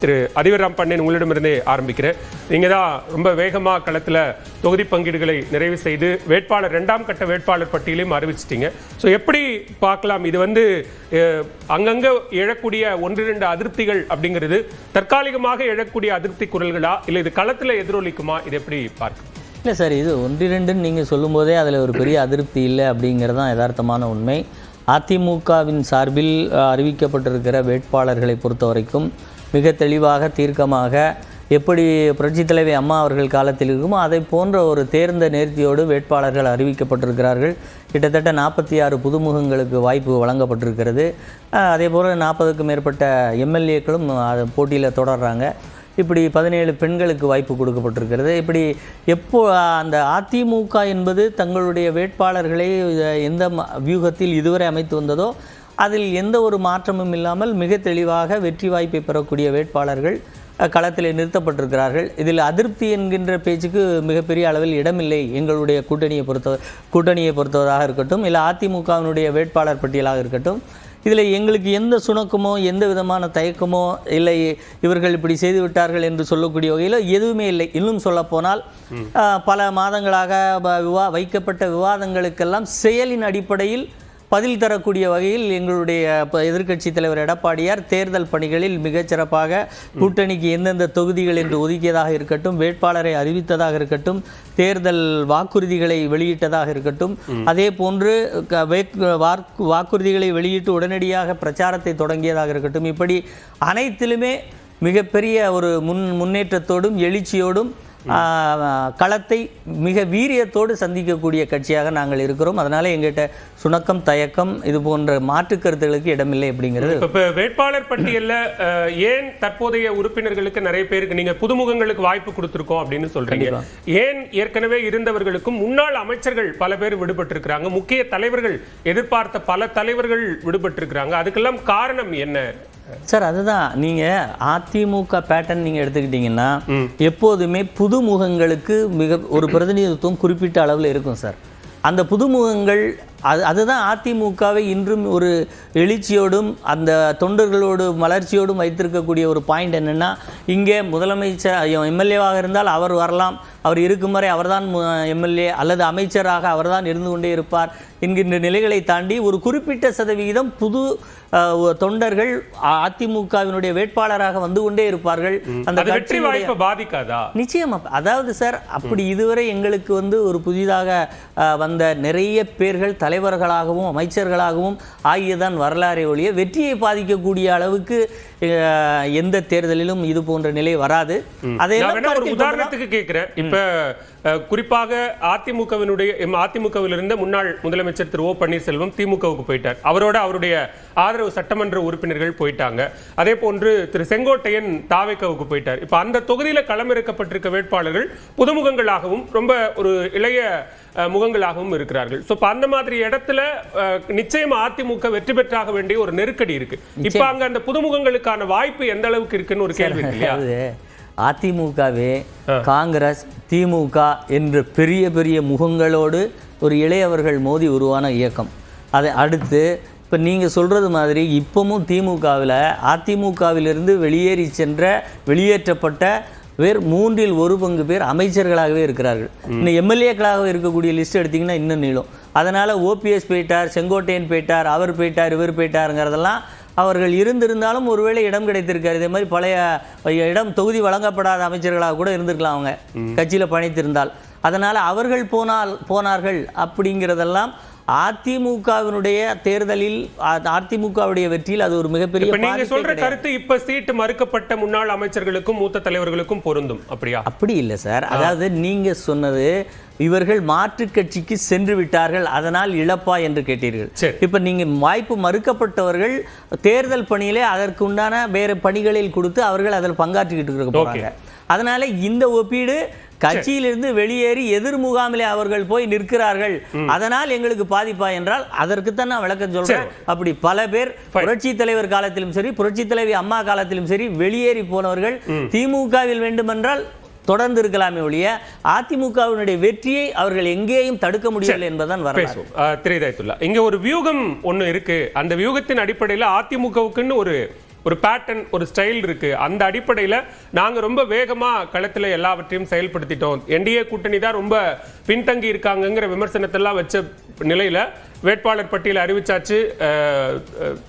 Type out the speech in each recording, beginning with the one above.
திரு அதிபர் ராம்பண்ணன் உங்களிடமிருந்தே ஆரம்பிக்கிறேன். நீங்கள் தான் ரொம்ப வேகமாக களத்தில் தொகுதி பங்கீடுகளை நிறைவு செய்து வேட்பாளர் 2ஆம் கட்ட வேட்பாளர் பட்டியலையும் அறிவிச்சிட்டீங்க. ஸோ எப்படி பார்க்கலாம், இது அங்கங்கே எழக்கூடிய 1-2 அதிருப்திகள் அப்படிங்கிறது தற்காலிகமாக எழக்கூடிய அதிருப்தி குரல்களா, இல்லை இது களத்தில் எதிரொலிக்குமா, இது எப்படி பார்க்க? இல்லை சார், இது 1-2ன்னு நீங்கள் சொல்லும் போதே அதில் ஒரு பெரிய அதிருப்தி இல்லை அப்படிங்கிறது தான் யதார்த்தமான உண்மை. அதிமுகவின் சார்பில் அறிவிக்கப்பட்டிருக்கிற வேட்பாளர்களை பொறுத்த வரைக்கும் மிக தெளிவாக தீர்க்கமாக எப்படி புரட்சித் தலைவி அம்மா அவர்கள் காலத்தில் இருக்குமோ அதை போன்ற ஒரு தேர்ந்த நேர்த்தியோடு வேட்பாளர்கள் அறிவிக்கப்பட்டிருக்கிறார்கள். கிட்டத்தட்ட 46 புதுமுகங்களுக்கு வாய்ப்பு வழங்கப்பட்டிருக்கிறது. அதே போல் 40க்கும் மேற்பட்ட எம்எல்ஏக்களும் போட்டியில் தொடர்றாங்க. இப்படி 17 பெண்களுக்கு வாய்ப்பு கொடுக்கப்பட்டிருக்கிறது. இப்படி அந்த அதிமுக என்பது தங்களுடைய வேட்பாளர்களை எந்த வியூகத்தில் இதுவரை அமைத்து வந்ததோ அதில் எந்த ஒரு மாற்றமும் இல்லாமல் மிக தெளிவாக வெற்றி வாய்ப்பை பெறக்கூடிய வேட்பாளர்கள் களத்தில் நிறுத்தப்பட்டிருக்கிறார்கள். இதில் அதிருப்தி என்கின்ற பேச்சுக்கு மிகப்பெரிய அளவில் இடமில்லை. எங்களுடைய கூட்டணியை பொறுத்தவராக இருக்கட்டும், இல்லை அதிமுகவினுடைய வேட்பாளர் பட்டியலாக இருக்கட்டும், இதில் எங்களுக்கு எந்த சுணக்கமோ எந்த விதமான தயக்கமோ இல்லை, இவர்கள் இப்படி செய்து விட்டார்கள் என்று சொல்லக்கூடிய வகையில் எதுவுமே இல்லை. இன்னும் சொல்லப்போனால் பல மாதங்களாக வைக்கப்பட்ட விவாதங்களுக்கெல்லாம் செயலின் அடிப்படையில் பதில் தரக்கூடிய வகையில் எங்களுடைய எதிர்க்கட்சி தலைவர் எடப்பாடியார் தேர்தல் பணிகளில் மிகச்சிறப்பாக கூட்டணிக்கு எந்தெந்த தொகுதிகள் என்று ஒதுக்கியதாக இருக்கட்டும், வேட்பாளரை அறிவித்ததாக இருக்கட்டும், தேர்தல் வாக்குறுதிகளை வெளியிட்டதாக இருக்கட்டும், அதே போன்று வாக்குறுதிகளை வெளியிட்டு உடனடியாக பிரச்சாரத்தை தொடங்கியதாக இருக்கட்டும், இப்படி அனைத்திலுமே மிகப்பெரிய ஒரு முன்னேற்றத்தோடும் எழுச்சியோடும் களத்தை மிக வீரியத்தோடு சந்திக்கக்கூடிய கட்சியாக நாங்கள் இருக்கிறோம். அதனால எங்கிட்ட சுணக்கம் தயக்கம் இது போன்ற மாற்று கருத்துகளுக்கு இடமில்லை அப்படிங்கிறது. இப்போ வேட்பாளர் பட்டியலில் ஏன் தற்போதைய உறுப்பினர்களுக்கு நிறைய பேருக்கு நீங்க புதுமுகங்களுக்கு வாய்ப்பு கொடுத்துருக்கோம் அப்படின்னு சொல்றீங்க, ஏன் ஏற்கனவே இருந்தவர்களுக்கும் முன்னாள் அமைச்சர்கள் பல பேர் விடுபட்டிருக்கிறாங்க, முக்கிய தலைவர்கள் எதிர்பார்த்த பல தலைவர்கள் விடுபட்டிருக்கிறாங்க, அதுக்கெல்லாம் காரணம் என்ன சார்? அதுதான், நீங்கள் அதிமுக பேட்டர்ன் நீங்கள் எடுத்துக்கிட்டீங்கன்னா எப்போதுமே புதுமுகங்களுக்கு மிக ஒரு பிரதிநிதித்துவம் குறிப்பிட்ட அளவில் இருக்கும் சார். அந்த புதுமுகங்கள் அதுதான் அதிமுகவை இன்றும் ஒரு எழுச்சியோடும் அந்த தொண்டர்களோடு மலர்ச்சியோடும் வைத்திருக்கக்கூடிய ஒரு பாயிண்ட் என்னென்னா, இங்கே முதலமைச்சர் எம்எல்ஏவாக இருந்தால் அவர் வரலாம், அவர் இருக்கும் வரை அவர்தான் எம்எல்ஏ அல்லது அமைச்சராக அவர்தான் இருந்து கொண்டே இருப்பார் என்கின்ற நிலைகளை தாண்டி ஒரு குறிப்பிட்ட சதவிகிதம் புது தொண்டர்கள் அதிமுகவினுடைய வேட்பாளராக வந்து கொண்டே இருப்பார்கள். அந்த வெற்றி வாய்ப்பை பாதிக்காதா? நிச்சயமா. அதாவது சார், அப்படி இதுவரை எங்களுக்கு ஒரு புதிதாக வந்த நிறைய பேர்கள் தலைவர்களாகவும் அமைச்சர்களாகவும் ஆகியதான் வரலாறை ஒழிய வெற்றியை பாதிக்கக்கூடிய அளவுக்கு எந்த தேர்தலிலும் இது போன்ற நிலை வராது. ஒரு உதாரணத்துக்கு கேட்கிறேன். இப்ப குறிப்பாக அதிமுகவில் இருந்த முன்னாள் முதலமைச்சர் திரு ஓ பன்னீர்செல்வம் திமுகவுக்கு போயிட்டார். அவருடைய ஆதரவு சட்டமன்ற உறுப்பினர்கள் போயிட்டாங்க. அதே போன்று திரு செங்கோட்டையன் தாவேக்காவுக்கு போயிட்டார். இப்ப அந்த தொகுதியில களமிறக்கப்பட்டிருக்க வேட்பாளர்கள் புதுமுகங்களாகவும் ரொம்ப ஒரு இளைய முகங்களாகவும் இருக்கிறார்கள். சோ அந்த மாதிரி இடத்துல நிச்சயம் அதிமுக வெற்றி பெற்றாக வேண்டிய ஒரு நெருக்கடி இருக்கு. இப்ப அங்க அந்த புதுமுகங்களுக்கான வாய்ப்பு எந்த அளவுக்கு இருக்குன்னு ஒரு கேள்வி இல்லையா? அதிமுகவே காங்கிரஸ் திமுக என்ற பெரிய பெரிய முகங்களோடு ஒரு இளையவர்கள் மோதி உருவான இயக்கம். அதை அடுத்து இப்போ நீங்கள் சொல்கிறது மாதிரி இப்போவும் திமுகவில் அதிமுகவிலிருந்து வெளியேற்றப்பட்ட பேர் 3/1 பேர் அமைச்சர்களாகவே இருக்கிறார்கள். இன்னும் எம்எல்ஏக்களாக இருக்கக்கூடிய லிஸ்ட் எடுத்திங்கன்னா இன்னும் நீளும். அதனால் ஓபிஎஸ் போயிட்டார், செங்கோட்டையன் போயிட்டார், அவர் போயிட்டார், இவர் போயிட்டாருங்கிறதெல்லாம் அவர்கள் இருந்திருந்தாலும் ஒருவேளை இடம் கிடைத்திருக்காரு. இதே மாதிரி பழைய தொகுதி வழங்கப்படாத அமைச்சர்களாக கூட இருந்திருக்கலாம் அவங்க கட்சியில் பணித்திருந்தால். அதனால் அவர்கள் போனார்கள் அப்படிங்கிறதெல்லாம் அதிமுகவினுடைய தேர்தலில் அதிமுகவுடைய வெற்றியில் அது ஒரு மிகப்பெரிய. நீங்க சொல்ற கருத்து இப்ப சீட்டு மறுக்கப்பட்ட முன்னாள் அமைச்சர்களுக்கும் மூத்த தலைவர்களுக்கும் பொருந்தும் அப்படியா? அப்படி இல்லை சார். அதாவது நீங்க சொன்னது இவர்கள் மாற்று கட்சிக்கு சென்று விட்டார்கள் அதனால் இழப்பா என்று கேட்டீர்கள். இப்ப நீங்க வாய்ப்பு மறுக்கப்பட்டவர்கள் தேர்தல் பணியிலே அதற்கு உண்டான வேறு பணிகளில் கொடுத்து அவர்கள் அதில் பங்காற்றிக்கிட்டு இருக்க போறாங்க. அதனால இந்த ஒப்பீடு கட்சியிலிருந்து வெளியேறி எதிர் முகாமிலே அவர்கள் போய் நிற்கிறார்கள், அதனால் எங்களுக்கு பாதிப்பா என்றால் அதற்குத்தான் நான் விளக்கம் சொல்றேன். அப்படி பல பேர் புரட்சி தலைவர் காலத்திலும் சரி புரட்சி தலைவி அம்மா காலத்திலும் சரி வெளியேறி போனவர்கள் திமுகவில் வேண்டுமென்றால் தொடர்ந்து இருக்கலாமே ஒழிய அதிமுகவினுடைய வெற்றியை அவர்கள் எங்கேயும் தடுக்க முடியவில்லை என்பதுதான் வரலாறு. திரு இதாயத்துல்லா, இங்க ஒரு வியூகம் ஒண்ணு இருக்கு. அந்த வியூகத்தின் அடிப்படையில் அதிமுகவுக்குன்னு ஒரு ஒரு பேட்டர்ன், ஒரு ஸ்டைல் இருக்கு. அந்த அடிப்படையில நாங்க ரொம்ப வேகமா களத்துல எல்லாவற்றையும் செயல்படுத்திட்டோம், என்டிஏ கூட்டணி தான் ரொம்ப பின்தங்கி இருக்காங்கங்கிற விமர்சனத்தெல்லாம் வச்ச நிலையில வேட்பாளர் பட்டியலை அறிவிச்சாச்சு,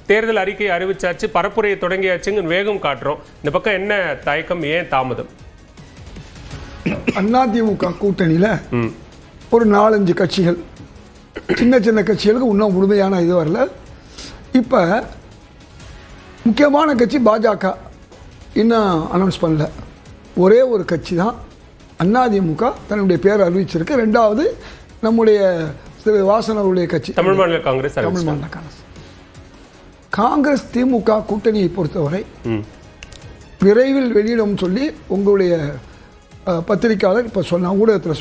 தேர்தல் அறிக்கையை அறிவிச்சாச்சு, பரப்புரையை தொடங்கியாச்சுங்க வேகம் காட்டுறோம். இந்த பக்கம் என்ன தயக்கம், ஏன் தாமதம்? அதிமுக கூட்டணியில ஒரு 4-5 கட்சிகள், சின்ன சின்ன கட்சிகளுக்கு இன்னும் முழுமையான இது வரல. இப்ப முக்கியமான கட்சி பாஜக இன்னும் அனௌன்ஸ் பண்ணல. ஒரே ஒரு கட்சி தான் அதிமுக தன்னுடைய பேர் அறிவிச்சிருக்கு. ரெண்டாவது நம்முடைய திரு வாசன் அவருடைய கட்சி தமிழ் மாநில காங்கிரஸ். தமிழ் மாநில காங்கிரஸ் திமுக கூட்டணியை பொறுத்தவரை விரைவில் வெளியிடும் சொல்லி உங்களுடைய பத்திரிகையாளர் இப்ப சொன்ன ஊடகத்தில்